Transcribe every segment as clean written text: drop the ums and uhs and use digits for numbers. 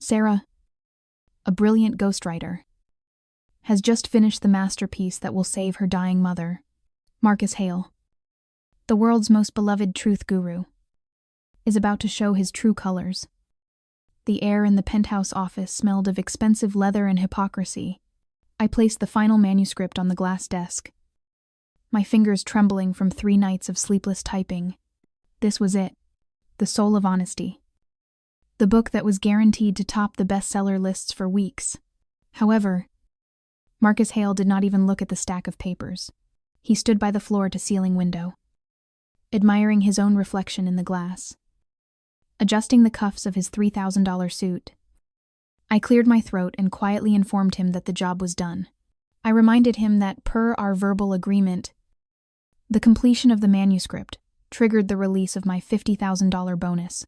Sarah, a brilliant ghostwriter, has just finished the masterpiece that will save her dying mother. Marcus Hale, the world's most beloved truth guru, is about to show his true colors. The air in the penthouse office smelled of expensive leather and hypocrisy. I placed the final manuscript on the glass desk, my fingers trembling from 3 nights of sleepless typing. This was it, the soul of honesty. The book that was guaranteed to top the bestseller lists for weeks. However, Marcus Hale did not even look at the stack of papers. He stood by the floor-to-ceiling window, admiring his own reflection in the glass, adjusting the cuffs of his $3,000 suit. I cleared my throat and quietly informed him that the job was done. I reminded him that, per our verbal agreement, the completion of the manuscript triggered the release of my $50,000 bonus.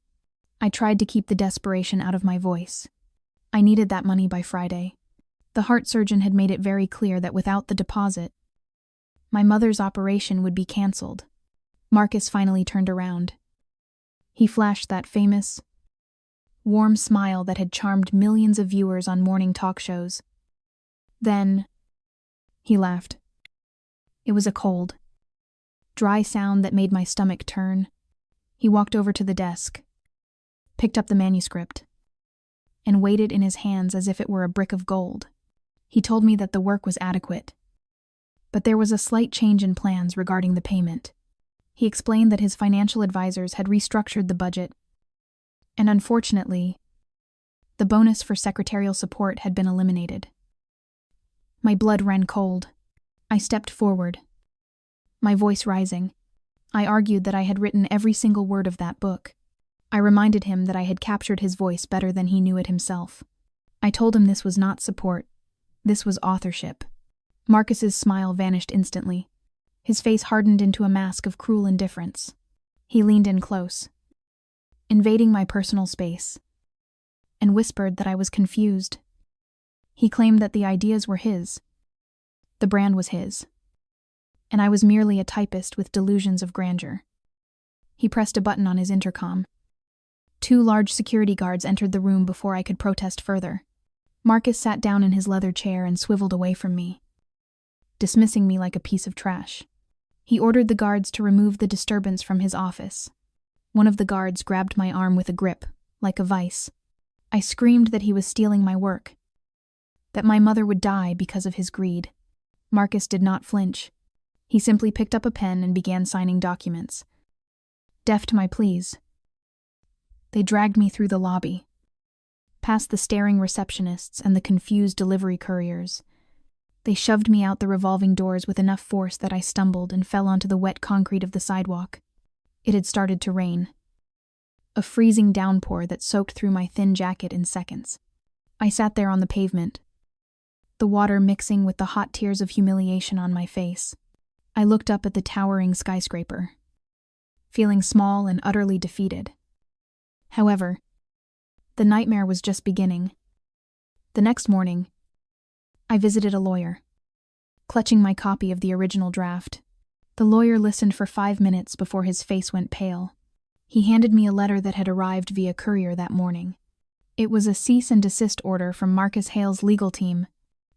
I tried to keep the desperation out of my voice. I needed that money by Friday. The heart surgeon had made it very clear that without the deposit, my mother's operation would be cancelled. Marcus finally turned around. He flashed that famous, warm smile that had charmed millions of viewers on morning talk shows. Then, he laughed. It was a cold, dry sound that made my stomach turn. He walked over to the desk, picked up the manuscript, and weighed it in his hands as if it were a brick of gold. He told me that the work was adequate, but there was a slight change in plans regarding the payment. He explained that his financial advisors had restructured the budget, and unfortunately, the bonus for secretarial support had been eliminated. My blood ran cold. I stepped forward, my voice rising. I argued that I had written every single word of that book. I reminded him that I had captured his voice better than he knew it himself. I told him this was not support, this was authorship. Marcus's smile vanished instantly. His face hardened into a mask of cruel indifference. He leaned in close, invading my personal space, and whispered that I was confused. He claimed that the ideas were his, the brand was his, and I was merely a typist with delusions of grandeur. He pressed a button on his intercom. 2 large security guards entered the room before I could protest further. Marcus sat down in his leather chair and swiveled away from me, dismissing me like a piece of trash. He ordered the guards to remove the disturbance from his office. One of the guards grabbed my arm with a grip, like a vice. I screamed that he was stealing my work, that my mother would die because of his greed. Marcus did not flinch. He simply picked up a pen and began signing documents. Deaf to my pleas, they dragged me through the lobby, past the staring receptionists and the confused delivery couriers. They shoved me out the revolving doors with enough force that I stumbled and fell onto the wet concrete of the sidewalk. It had started to rain, a freezing downpour that soaked through my thin jacket in seconds. I sat there on the pavement, the water mixing with the hot tears of humiliation on my face. I looked up at the towering skyscraper, feeling small and utterly defeated. However, the nightmare was just beginning. The next morning, I visited a lawyer, clutching my copy of the original draft. The lawyer listened for 5 minutes before his face went pale. He handed me a letter that had arrived via courier that morning. It was a cease and desist order from Marcus Hale's legal team.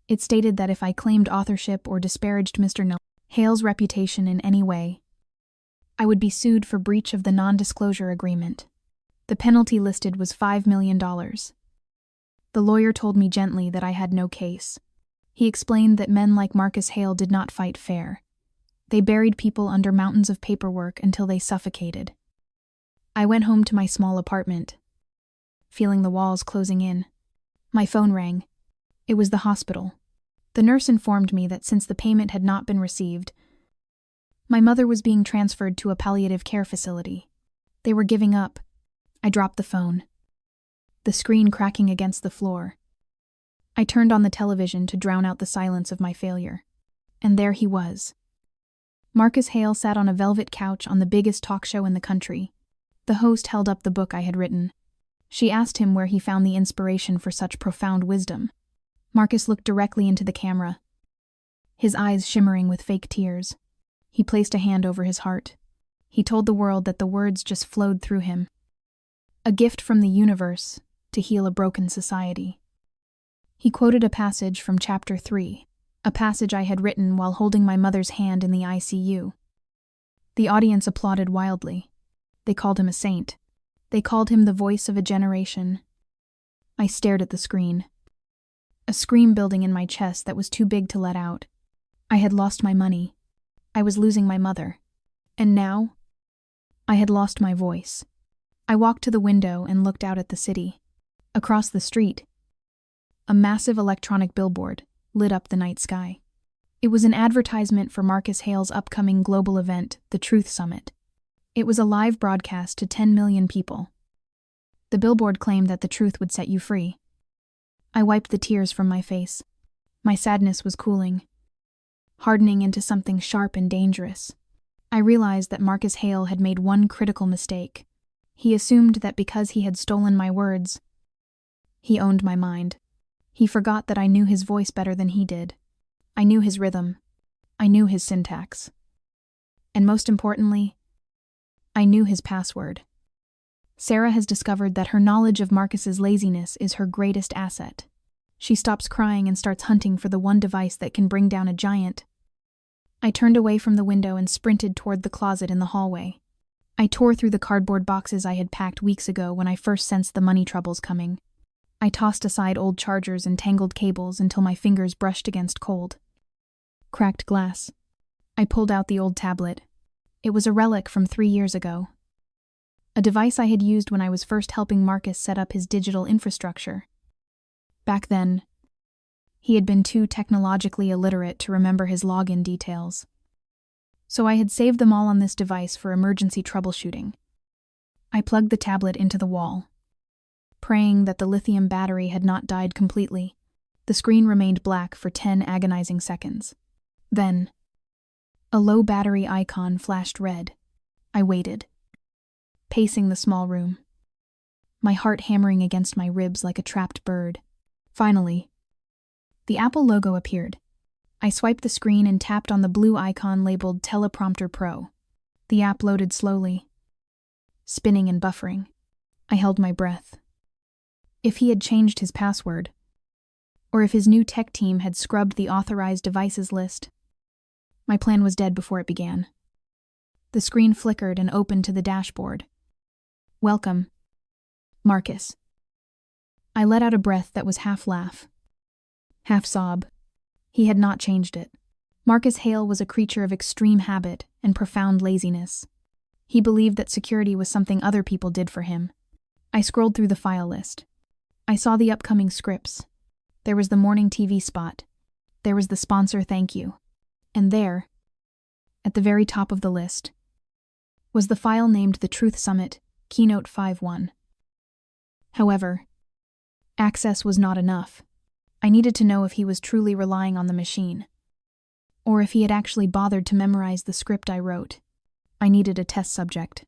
It stated that if I claimed authorship or disparaged Mr. Hale's reputation in any way, I would be sued for breach of the non-disclosure agreement. The penalty listed was $5 million. The lawyer told me gently that I had no case. He explained that men like Marcus Hale did not fight fair. They buried people under mountains of paperwork until they suffocated. I went home to my small apartment, feeling the walls closing in. My phone rang. It was the hospital. The nurse informed me that since the payment had not been received, my mother was being transferred to a palliative care facility. They were giving up. I dropped the phone, the screen cracking against the floor. I turned on the television to drown out the silence of my failure. And there he was. Marcus Hale sat on a velvet couch on the biggest talk show in the country. The host held up the book I had written. She asked him where he found the inspiration for such profound wisdom. Marcus looked directly into the camera, his eyes shimmering with fake tears. He placed a hand over his heart. He told the world that the words just flowed through him. A gift from the universe, to heal a broken society. He quoted a passage from Chapter 3, a passage I had written while holding my mother's hand in the ICU. The audience applauded wildly. They called him a saint. They called him the voice of a generation. I stared at the screen. A scream building in my chest that was too big to let out. I had lost my money. I was losing my mother. And now, I had lost my voice. I walked to the window and looked out at the city. Across the street, a massive electronic billboard lit up the night sky. It was an advertisement for Marcus Hale's upcoming global event, the Truth Summit. It was a live broadcast to 10 million people. The billboard claimed that the truth would set you free. I wiped the tears from my face. My sadness was cooling, hardening into something sharp and dangerous. I realized that Marcus Hale had made one critical mistake. He assumed that because he had stolen my words, he owned my mind. He forgot that I knew his voice better than he did. I knew his rhythm. I knew his syntax. And most importantly, I knew his password. Sarah has discovered that her knowledge of Marcus's laziness is her greatest asset. She stops crying and starts hunting for the one device that can bring down a giant. I turned away from the window and sprinted toward the closet in the hallway. I tore through the cardboard boxes I had packed weeks ago when I first sensed the money troubles coming. I tossed aside old chargers and tangled cables until my fingers brushed against cold, cracked glass. I pulled out the old tablet. It was a relic from 3 years ago. A device I had used when I was first helping Marcus set up his digital infrastructure. Back then, he had been too technologically illiterate to remember his login details. So I had saved them all on this device for emergency troubleshooting. I plugged the tablet into the wall, praying that the lithium battery had not died completely. The screen remained black for 10 agonizing seconds. Then, a low battery icon flashed red. I waited, pacing the small room, my heart hammering against my ribs like a trapped bird. Finally, the Apple logo appeared. I swiped the screen and tapped on the blue icon labeled Teleprompter Pro. The app loaded slowly, spinning and buffering. I held my breath. If he had changed his password, or if his new tech team had scrubbed the authorized devices list, my plan was dead before it began. The screen flickered and opened to the dashboard. Welcome, Marcus. I let out a breath that was half laugh, half sob. He had not changed it. Marcus Hale was a creature of extreme habit and profound laziness. He believed that security was something other people did for him. I scrolled through the file list. I saw the upcoming scripts. There was the morning TV spot. There was the sponsor thank you. And there, at the very top of the list, was the file named The Truth Summit, Keynote 5.1. However, access was not enough. I needed to know if he was truly relying on the machine, or if he had actually bothered to memorize the script I wrote. I needed a test subject.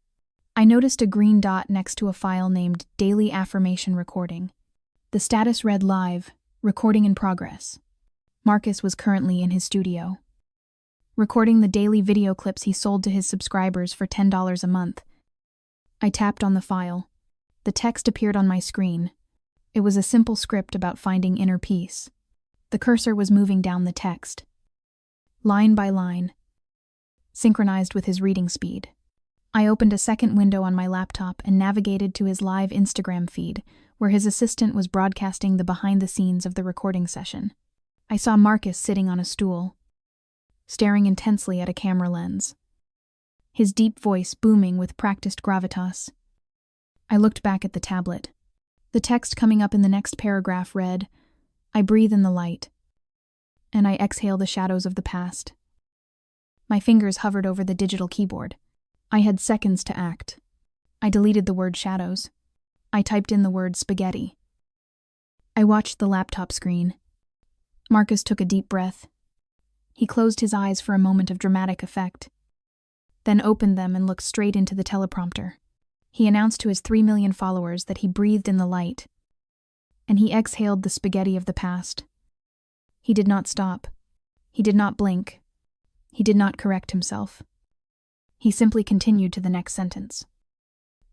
I noticed a green dot next to a file named Daily Affirmation Recording. The status read live, recording in progress. Marcus was currently in his studio, recording the daily video clips he sold to his subscribers for $10 a month. I tapped on the file. The text appeared on my screen. It was a simple script about finding inner peace. The cursor was moving down the text, line by line, synchronized with his reading speed. I opened a second window on my laptop and navigated to his live Instagram feed, where his assistant was broadcasting the behind-the-scenes of the recording session. I saw Marcus sitting on a stool, staring intensely at a camera lens, his deep voice booming with practiced gravitas. I looked back at the tablet. The text coming up in the next paragraph read, "I breathe in the light, and I exhale the shadows of the past." My fingers hovered over the digital keyboard. I had seconds to act. I deleted the word shadows. I typed in the word spaghetti. I watched the laptop screen. Marcus took a deep breath. He closed his eyes for a moment of dramatic effect, then opened them and looked straight into the teleprompter. He announced to his 3 million followers that he breathed in the light, and he exhaled the spaghetti of the past. He did not stop. He did not blink. He did not correct himself. He simply continued to the next sentence,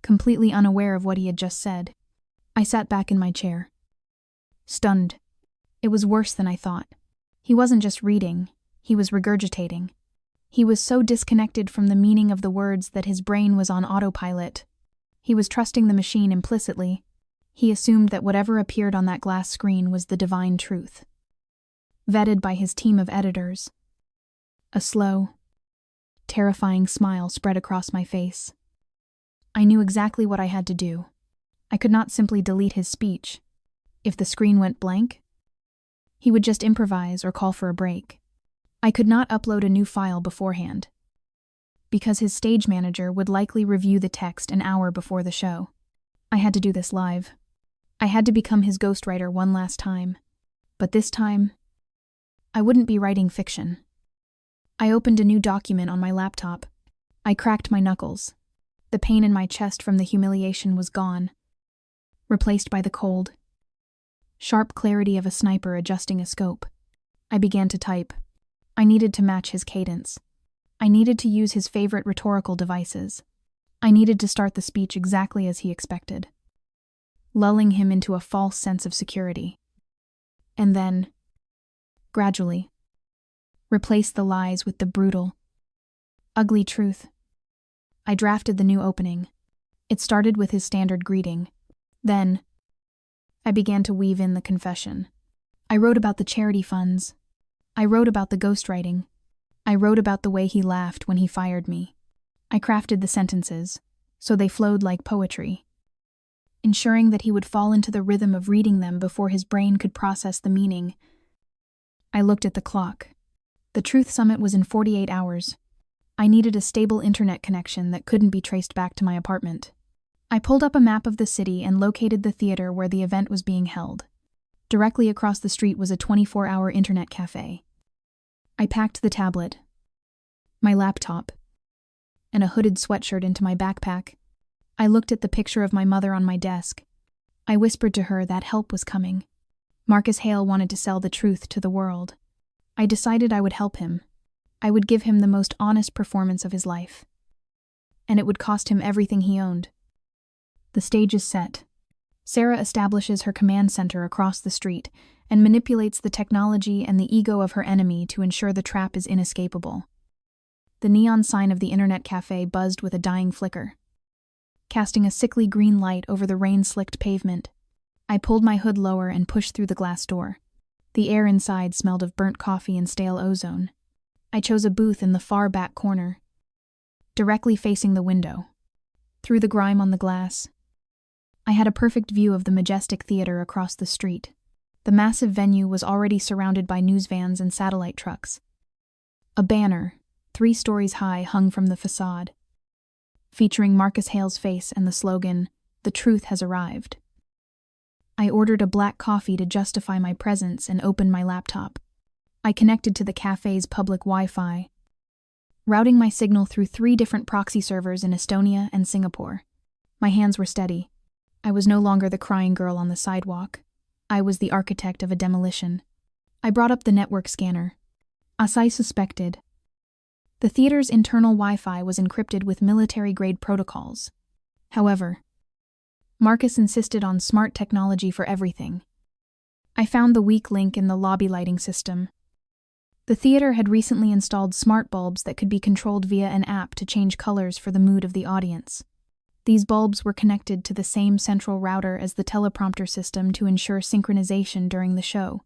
completely unaware of what he had just said. I sat back in my chair, stunned. It was worse than I thought. He wasn't just reading, he was regurgitating. He was so disconnected from the meaning of the words that his brain was on autopilot. He was trusting the machine implicitly. He assumed that whatever appeared on that glass screen was the divine truth. Vetted by his team of editors. A slow, terrifying smile spread across my face. I knew exactly what I had to do. I could not simply delete his speech. If the screen went blank, he would just improvise or call for a break. I could not upload a new file beforehand, because his stage manager would likely review the text an hour before the show. I had to do this live. I had to become his ghostwriter one last time. But this time, I wouldn't be writing fiction. I opened a new document on my laptop. I cracked my knuckles. The pain in my chest from the humiliation was gone, replaced by the cold, sharp clarity of a sniper adjusting a scope. I began to type. I needed to match his cadence. I needed to use his favorite rhetorical devices. I needed to start the speech exactly as he expected, lulling him into a false sense of security. And then, gradually, replace the lies with the brutal, ugly truth. I drafted the new opening. It started with his standard greeting. Then, I began to weave in the confession. I wrote about the charity funds. I wrote about the ghostwriting. I wrote about the way he laughed when he fired me. I crafted the sentences, so they flowed like poetry, ensuring that he would fall into the rhythm of reading them before his brain could process the meaning. I looked at the clock. The Truth Summit was in 48 hours. I needed a stable internet connection that couldn't be traced back to my apartment. I pulled up a map of the city and located the theater where the event was being held. Directly across the street was a 24-hour internet cafe. I packed the tablet, my laptop, and a hooded sweatshirt into my backpack. I looked at the picture of my mother on my desk. I whispered to her that help was coming. Marcus Hale wanted to sell the truth to the world. I decided I would help him. I would give him the most honest performance of his life. And it would cost him everything he owned. The stage is set. Sarah establishes her command center across the street and manipulates the technology and the ego of her enemy to ensure the trap is inescapable. The neon sign of the internet cafe buzzed with a dying flicker, casting a sickly green light over the rain-slicked pavement. I pulled my hood lower and pushed through the glass door. The air inside smelled of burnt coffee and stale ozone. I chose a booth in the far back corner, directly facing the window. Through the grime on the glass, I had a perfect view of the majestic theater across the street. The massive venue was already surrounded by news vans and satellite trucks. A banner, 3 stories high, hung from the facade, featuring Marcus Hale's face and the slogan, "The truth has arrived." I ordered a black coffee to justify my presence and opened my laptop. I connected to the cafe's public Wi-Fi, routing my signal through 3 different proxy servers in Estonia and Singapore. My hands were steady. I was no longer the crying girl on the sidewalk. I was the architect of a demolition. I brought up the network scanner. As I suspected, the theater's internal Wi-Fi was encrypted with military-grade protocols. However, Marcus insisted on smart technology for everything. I found the weak link in the lobby lighting system. The theater had recently installed smart bulbs that could be controlled via an app to change colors for the mood of the audience. These bulbs were connected to the same central router as the teleprompter system to ensure synchronization during the show.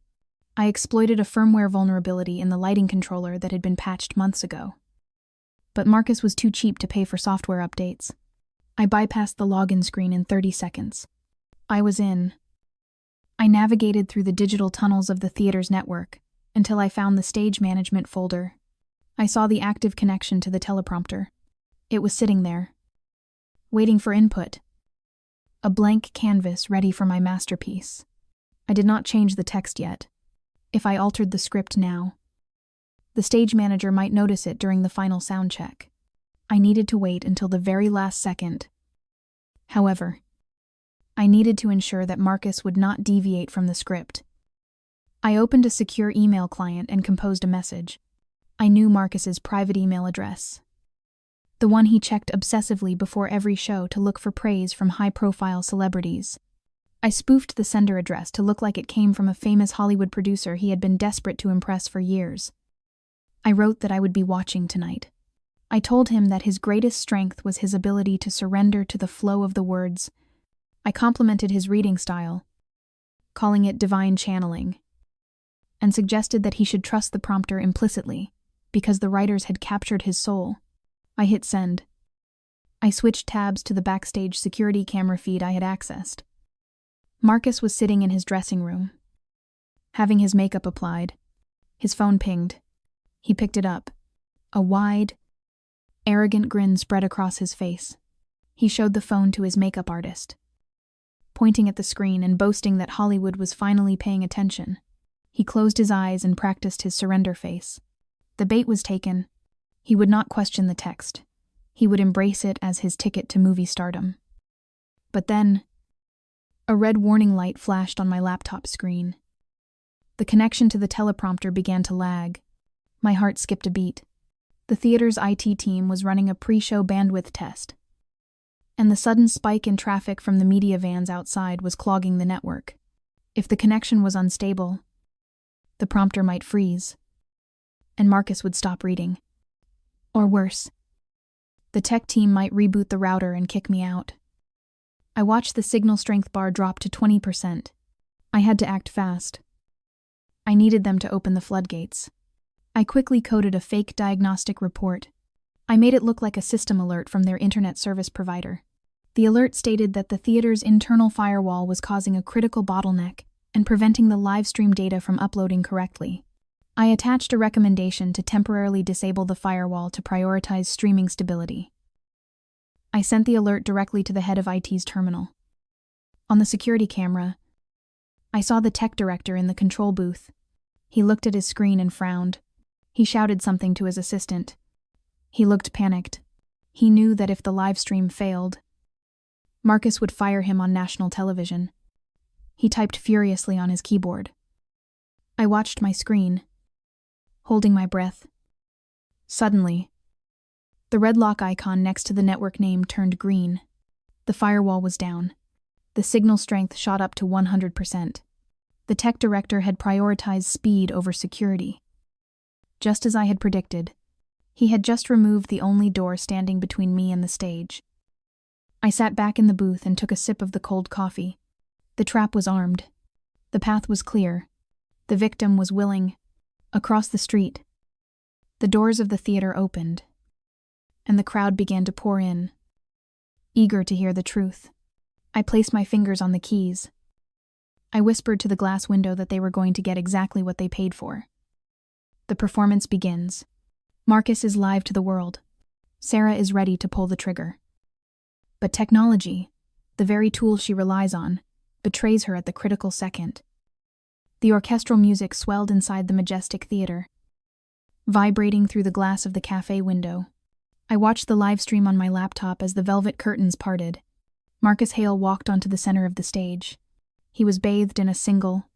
I exploited a firmware vulnerability in the lighting controller that had been patched months ago. But Marcus was too cheap to pay for software updates. I bypassed the login screen in 30 seconds. I was in. I navigated through the digital tunnels of the theater's network until I found the stage management folder. I saw the active connection to the teleprompter. It was sitting there, waiting for input. A blank canvas ready for my masterpiece. I did not change the text yet. If I altered the script now, the stage manager might notice it during the final sound check. I needed to wait until the very last second. However, I needed to ensure that Marcus would not deviate from the script. I opened a secure email client and composed a message. I knew Marcus's private email address, the one he checked obsessively before every show to look for praise from high-profile celebrities. I spoofed the sender address to look like it came from a famous Hollywood producer he had been desperate to impress for years. I wrote that I would be watching tonight. I told him that his greatest strength was his ability to surrender to the flow of the words. I complimented his reading style, calling it divine channeling, and suggested that he should trust the prompter implicitly, because the writers had captured his soul. I hit send. I switched tabs to the backstage security camera feed I had accessed. Marcus was sitting in his dressing room, having his makeup applied. His phone pinged. He picked it up. A wide, arrogant grin spread across his face. He showed the phone to his makeup artist, pointing at the screen and boasting that Hollywood was finally paying attention. He closed his eyes and practiced his surrender face. The bait was taken. He would not question the text. He would embrace it as his ticket to movie stardom. But then, a red warning light flashed on my laptop screen. The connection to the teleprompter began to lag. My heart skipped a beat. The theater's IT team was running a pre-show bandwidth test, and the sudden spike in traffic from the media vans outside was clogging the network. If the connection was unstable, the prompter might freeze, and Marcus would stop reading. Or worse, the tech team might reboot the router and kick me out. I watched the signal strength bar drop to 20%. I had to act fast. I needed them to open the floodgates. I quickly coded a fake diagnostic report. I made it look like a system alert from their internet service provider. The alert stated that the theater's internal firewall was causing a critical bottleneck and preventing the live stream data from uploading correctly. I attached a recommendation to temporarily disable the firewall to prioritize streaming stability. I sent the alert directly to the head of IT's terminal. On the security camera, I saw the tech director in the control booth. He looked at his screen and frowned. He shouted something to his assistant. He looked panicked. He knew that if the live stream failed, Marcus would fire him on national television. He typed furiously on his keyboard. I watched my screen, holding my breath. Suddenly, the red lock icon next to the network name turned green. The firewall was down. The signal strength shot up to 100%. The tech director had prioritized speed over security. Just as I had predicted, he had just removed the only door standing between me and the stage. I sat back in the booth and took a sip of the cold coffee. The trap was armed. The path was clear. The victim was willing. Across the street, the doors of the theater opened, and the crowd began to pour in, eager to hear the truth. I placed my fingers on the keys. I whispered to the glass window that they were going to get exactly what they paid for. The performance begins. Marcus is live to the world. Sarah is ready to pull the trigger. But technology, the very tool she relies on, betrays her at the critical second. The orchestral music swelled inside the majestic theater, vibrating through the glass of the cafe window. I watched the live stream on my laptop as the velvet curtains parted. Marcus Hale walked onto the center of the stage. He was bathed in a single,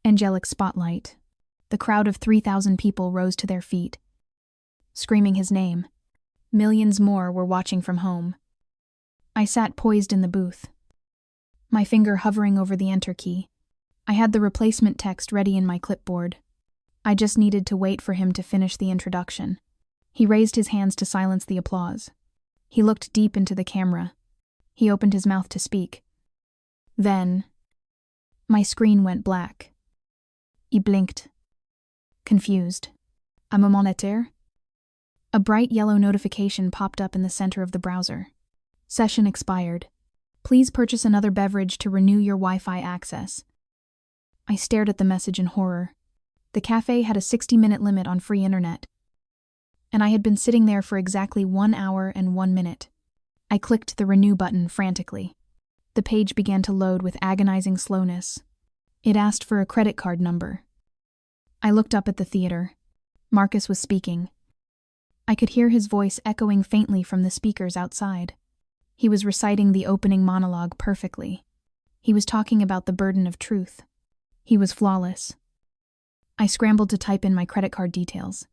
angelic spotlight. The crowd of 3,000 people rose to their feet, screaming his name. Millions more were watching from home. I sat poised in the booth, my finger hovering over the enter key. I had the replacement text ready in my clipboard. I just needed to wait for him to finish the introduction. He raised his hands to silence the applause. He looked deep into the camera. He opened his mouth to speak. Then, my screen went black. He blinked, confused. A manipulator? A bright yellow notification popped up in the center of the browser. Session expired. Please purchase another beverage to renew your Wi-Fi access. I stared at the message in horror. The cafe had a 60-minute limit on free internet, and I had been sitting there for exactly 1 hour and 1 minute. I clicked the renew button frantically. The page began to load with agonizing slowness. It asked for a credit card number. I looked up at the theater. Marcus was speaking. I could hear his voice echoing faintly from the speakers outside. He was reciting the opening monologue perfectly. He was talking about the burden of truth. He was flawless. I scrambled to type in my credit card details.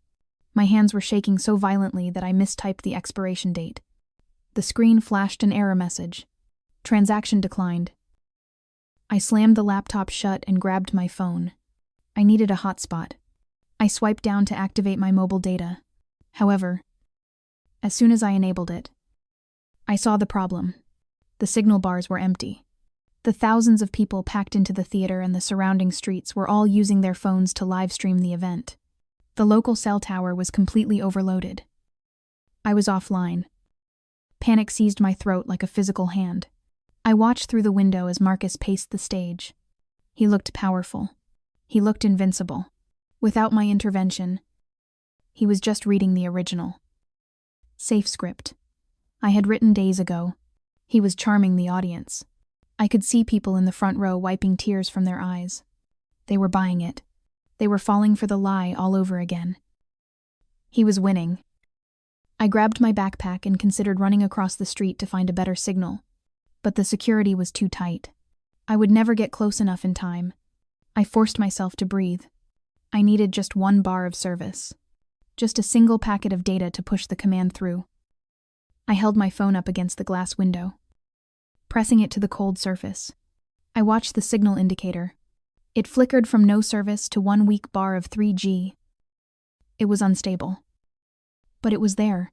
My hands were shaking so violently that I mistyped the expiration date. The screen flashed an error message. Transaction declined. I slammed the laptop shut and grabbed my phone. I needed a hotspot. I swiped down to activate my mobile data. However, as soon as I enabled it, I saw the problem. The signal bars were empty. The thousands of people packed into the theater and the surrounding streets were all using their phones to live stream the event. The local cell tower was completely overloaded. I was offline. Panic seized my throat like a physical hand. I watched through the window as Marcus paced the stage. He looked powerful. He looked invincible. Without my intervention, he was just reading the original. Safe script. I had written days ago. He was charming the audience. I could see people in the front row wiping tears from their eyes. They were buying it. They were falling for the lie all over again. He was winning. I grabbed my backpack and considered running across the street to find a better signal. But the security was too tight. I would never get close enough in time. I forced myself to breathe. I needed just one bar of service. Just a single packet of data to push the command through. I held my phone up against the glass window, pressing it to the cold surface. I watched the signal indicator. It flickered from no service to 1 weak bar of 3G. It was unstable. But it was there.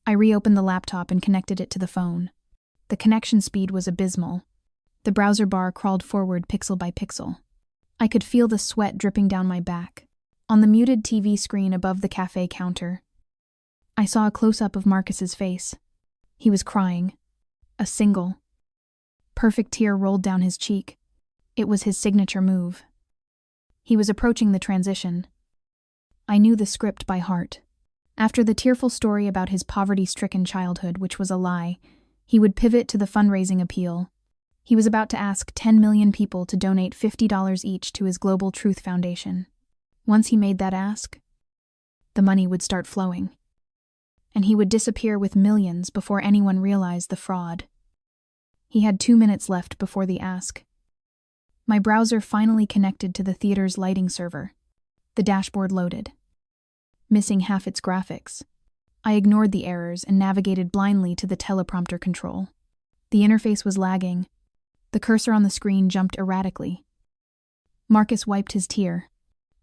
I reopened the laptop and connected it to the phone. The connection speed was abysmal. The browser bar crawled forward pixel by pixel. I could feel the sweat dripping down my back. On the muted TV screen above the cafe counter, I saw a close-up of Marcus's face. He was crying. A single, perfect tear rolled down his cheek. It was his signature move. He was approaching the transition. I knew the script by heart. After the tearful story about his poverty-stricken childhood, which was a lie, he would pivot to the fundraising appeal. He was about to ask 10 million people to donate $50 each to his Global Truth Foundation. Once he made that ask, the money would start flowing. And he would disappear with millions before anyone realized the fraud. He had 2 minutes left before the ask. My browser finally connected to the theater's lighting server. The dashboard loaded, missing half its graphics. I ignored the errors and navigated blindly to the teleprompter control. The interface was lagging. The cursor on the screen jumped erratically. Marcus wiped his tear.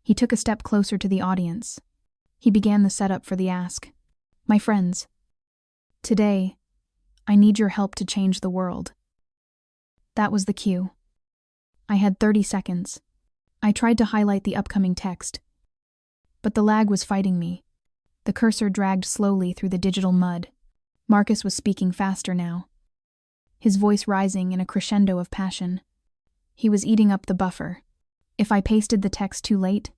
He took a step closer to the audience. He began the setup for the ask. My friends, today, I need your help to change the world. That was the cue. I had 30 seconds. I tried to highlight the upcoming text, but the lag was fighting me. The cursor dragged slowly through the digital mud. Marcus was speaking faster now, his voice rising in a crescendo of passion. He was eating up the buffer. If I pasted the text too late,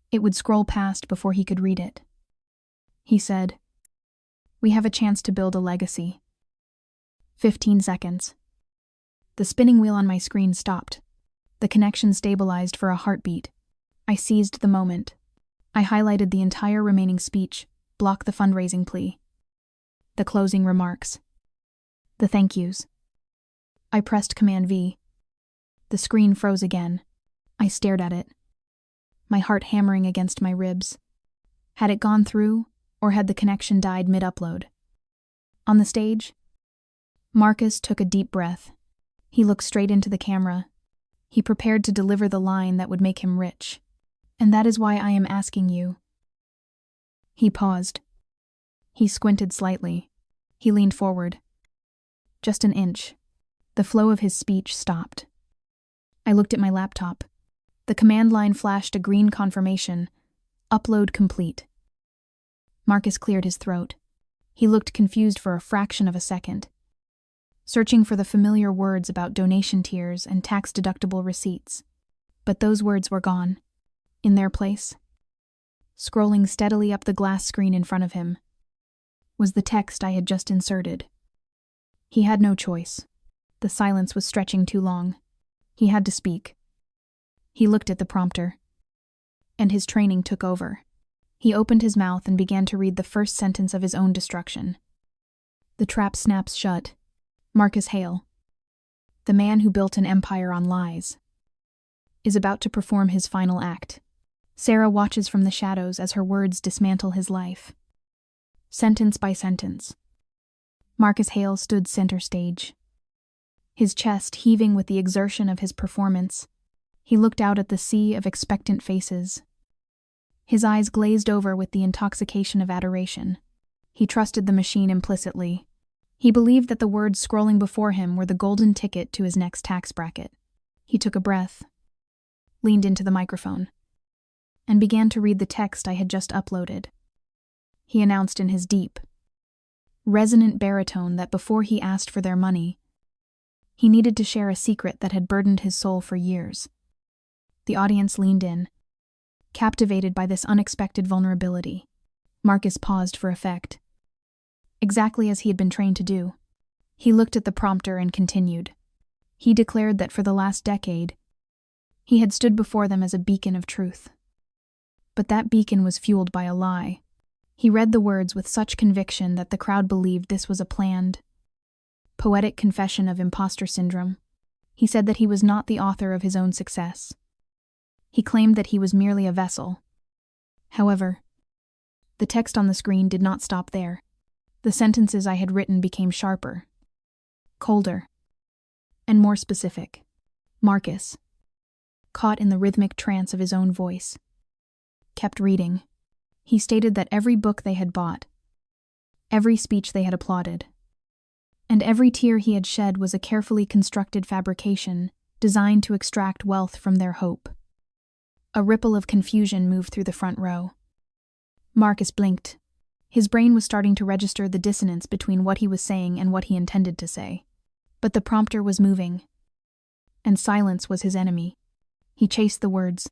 it would scroll past before he could read it. He said, "We have a chance to build a legacy." 15 seconds. The spinning wheel on my screen stopped. The connection stabilized for a heartbeat. I seized the moment. I highlighted the entire remaining speech, blocked the fundraising plea, the closing remarks, the thank yous. I pressed Command V. The screen froze again. I stared at it, my heart hammering against my ribs. Had it gone through, or had the connection died mid-upload? On the stage, Marcus took a deep breath. He looked straight into the camera. He prepared to deliver the line that would make him rich. And that is why I am asking you. He paused. He squinted slightly. He leaned forward. Just an inch. The flow of his speech stopped. I looked at my laptop. The command line flashed a green confirmation. Upload complete. Marcus cleared his throat. He looked confused for a fraction of a second, searching for the familiar words about donation tiers and tax-deductible receipts. But those words were gone. In their place, scrolling steadily up the glass screen in front of him, was the text I had just inserted. He had no choice. The silence was stretching too long. He had to speak. He looked at the prompter, and his training took over. He opened his mouth and began to read the first sentence of his own destruction. The trap snaps shut. Marcus Hale, the man who built an empire on lies, is about to perform his final act. Sarah watches from the shadows as her words dismantle his life. Sentence by sentence. Marcus Hale stood center stage. his chest heaving with the exertion of his performance. He looked out at the sea of expectant faces. His eyes glazed over with the intoxication of adoration. He trusted the machine implicitly. He believed that the words scrolling before him were the golden ticket to his next tax bracket. He took a breath, leaned into the microphone, and began to read the text I had just uploaded. He announced in his deep, resonant baritone that before he asked for their money, he needed to share a secret that had burdened his soul for years. The audience leaned in, captivated by this unexpected vulnerability. Marcus paused for effect, exactly as he had been trained to do. He looked at the prompter and continued. He declared that for the last decade, he had stood before them as a beacon of truth. But that beacon was fueled by a lie. He read the words with such conviction that the crowd believed this was a planned, poetic confession of imposter syndrome. He said that he was not the author of his own success. He claimed that he was merely a vessel. However, the text on the screen did not stop there. The sentences I had written became sharper, colder, and more specific. Marcus, caught in the rhythmic trance of his own voice, kept reading. He stated that every book they had bought, every speech they had applauded, and every tear he had shed was a carefully constructed fabrication designed to extract wealth from their hope. A ripple of confusion moved through the front row. Marcus blinked. His brain was starting to register the dissonance between what he was saying and what he intended to say. But the prompter was moving, and silence was his enemy. He chased the words.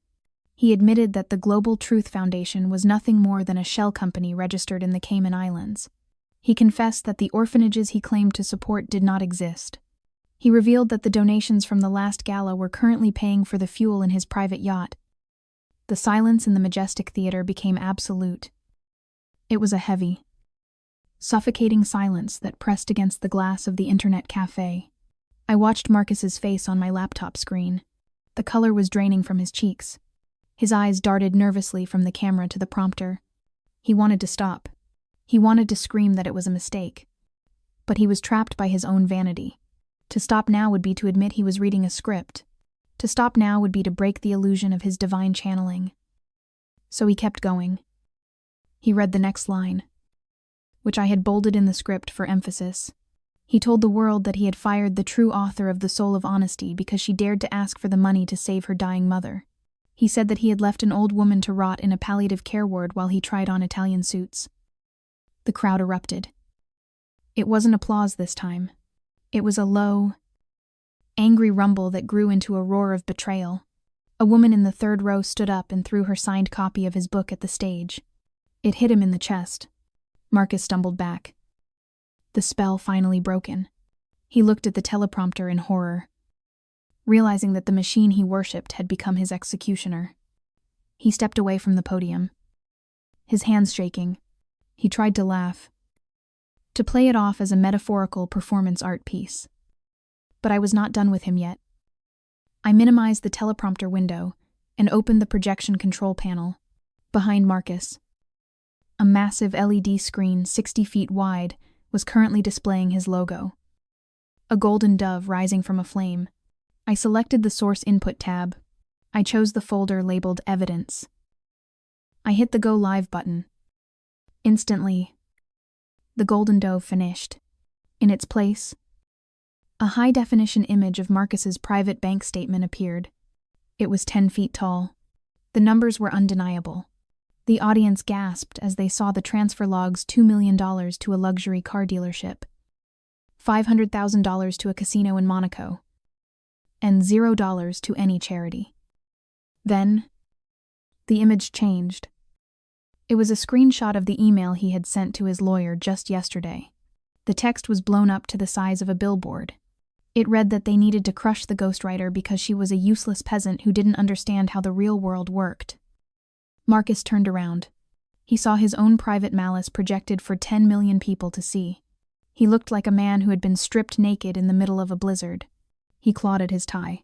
He admitted that the Global Truth Foundation was nothing more than a shell company registered in the Cayman Islands. He confessed that the orphanages he claimed to support did not exist. He revealed that the donations from the last gala were currently paying for the fuel in his private yacht. The silence in the majestic theater became absolute. It was a heavy, suffocating silence that pressed against the glass of the internet cafe. I watched Marcus's face on my laptop screen. The color was draining from his cheeks. His eyes darted nervously from the camera to the prompter. He wanted to stop. He wanted to scream that it was a mistake. But he was trapped by his own vanity. To stop now would be to admit he was reading a script. To stop now would be to break the illusion of his divine channeling. So he kept going. He read the next line, which I had bolded in the script for emphasis. He told the world that he had fired the true author of The Soul of Honesty because she dared to ask for the money to save her dying mother. He said that he had left an old woman to rot in a palliative care ward while he tried on Italian suits. The crowd erupted. It wasn't applause this time. It was a low, angry rumble that grew into a roar of betrayal. A woman in the third row stood up and threw her signed copy of his book at the stage. It hit him in the chest. Marcus stumbled back. The spell finally broken. He looked at the teleprompter in horror, realizing that the machine he worshipped had become his executioner. He stepped away from the podium, his hands shaking. He tried to laugh, to play it off as a metaphorical performance art piece. But I was not done with him yet. I minimized the teleprompter window and opened the projection control panel. Behind Marcus, a massive LED screen 60 feet wide was currently displaying his logo, a golden dove rising from a flame. I selected the Source Input tab. I chose the folder labeled Evidence. I hit the Go Live button. Instantly, the golden dove finished. In its place, a high-definition image of Marcus's private bank statement appeared. It was 10 feet tall. The numbers were undeniable. The audience gasped as they saw the transfer logs: $2 million to a luxury car dealership, $500,000 to a casino in Monaco, and $0 to any charity. Then, the image changed. It was a screenshot of the email he had sent to his lawyer just yesterday. The text was blown up to the size of a billboard. It read that they needed to crush the ghostwriter because she was a useless peasant who didn't understand how the real world worked. Marcus turned around. He saw his own private malice projected for 10 million people to see. He looked like a man who had been stripped naked in the middle of a blizzard. He clawed at his tie.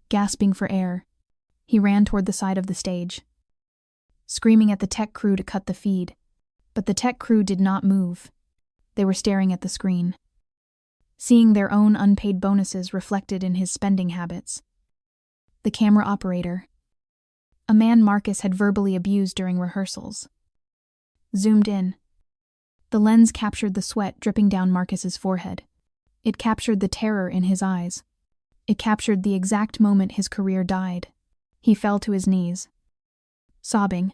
Gasping for air, he ran toward the side of the stage, screaming at the tech crew to cut the feed. But the tech crew did not move. They were staring at the screen. seeing their own unpaid bonuses reflected in his spending habits. The camera operator, a man Marcus had verbally abused during rehearsals, zoomed in. The lens captured the sweat dripping down Marcus's forehead. It captured the terror in his eyes. It captured the exact moment his career died. He fell to his knees, sobbing.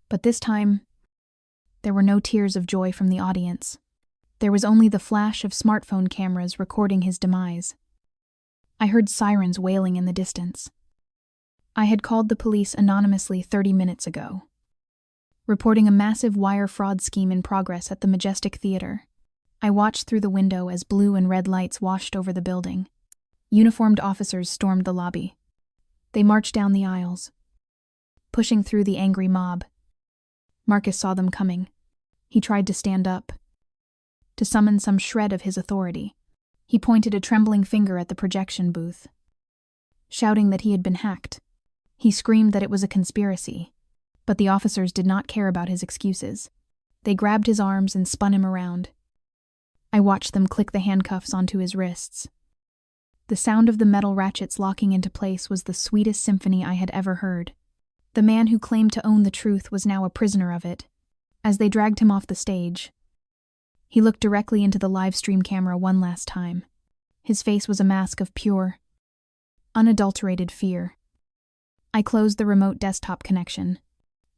But this time, there were no tears of joy from the audience. There was only the flash of smartphone cameras recording his demise. I heard sirens wailing in the distance. I had called the police anonymously 30 minutes ago, reporting a massive wire fraud scheme in progress at the Majestic Theater. I watched through the window as blue and red lights washed over the building. Uniformed officers stormed the lobby. They marched down the aisles, pushing through the angry mob. Marcus saw them coming. He tried to stand up, to summon some shred of his authority. He pointed a trembling finger at the projection booth, shouting that he had been hacked. He screamed that it was a conspiracy, but the officers did not care about his excuses. They grabbed his arms and spun him around. I watched them click the handcuffs onto his wrists. The sound of the metal ratchets locking into place was the sweetest symphony I had ever heard. The man who claimed to own the truth was now a prisoner of it. As they dragged him off the stage, he looked directly into the live stream camera one last time. His face was a mask of pure, unadulterated fear. I closed the remote desktop connection.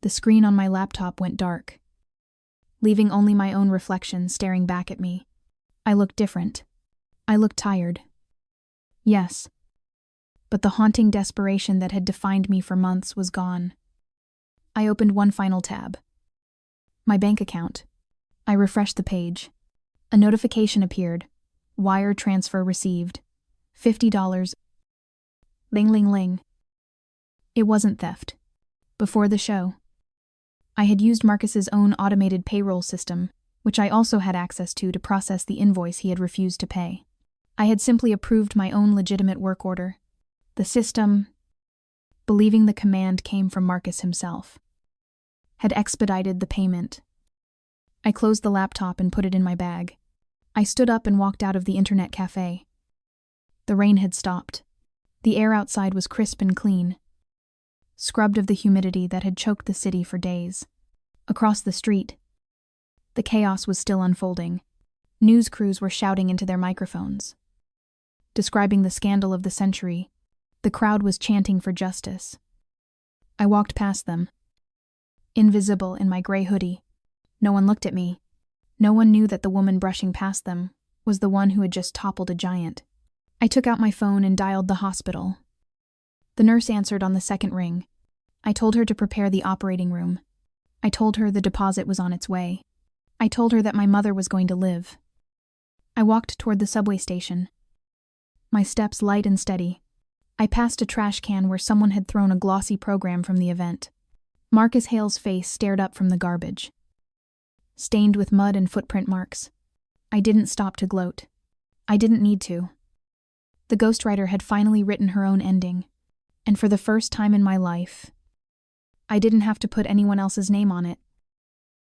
The screen on my laptop went dark, leaving only my own reflection staring back at me. I looked different. I looked tired. Yes, but the haunting desperation that had defined me for months was gone. I opened one final tab. My bank account. I refreshed the page. A notification appeared. Wire transfer received. $50. Ling ling ling. It wasn't theft. Before the show, I had used Marcus's own automated payroll system, which I also had access to process the invoice he had refused to pay. I had simply approved my own legitimate work order. The system, believing the command came from Marcus himself, had expedited the payment. I closed the laptop and put it in my bag. I stood up and walked out of the internet cafe. The rain had stopped. The air outside was crisp and clean, scrubbed of the humidity that had choked the city for days. Across the street, the chaos was still unfolding. News crews were shouting into their microphones, describing the scandal of the century. The crowd was chanting for justice. I walked past them, invisible in my gray hoodie. No one looked at me. No one knew that the woman brushing past them was the one who had just toppled a giant. I took out my phone and dialed the hospital. The nurse answered on the second ring. I told her to prepare the operating room. I told her the deposit was on its way. I told her that my mother was going to live. I walked toward the subway station, my steps light and steady. I passed a trash can where someone had thrown a glossy program from the event. Marcus Hale's face stared up from the garbage, stained with mud and footprint marks. I didn't stop to gloat. I didn't need to. The ghostwriter had finally written her own ending, and for the first time in my life, I didn't have to put anyone else's name on it.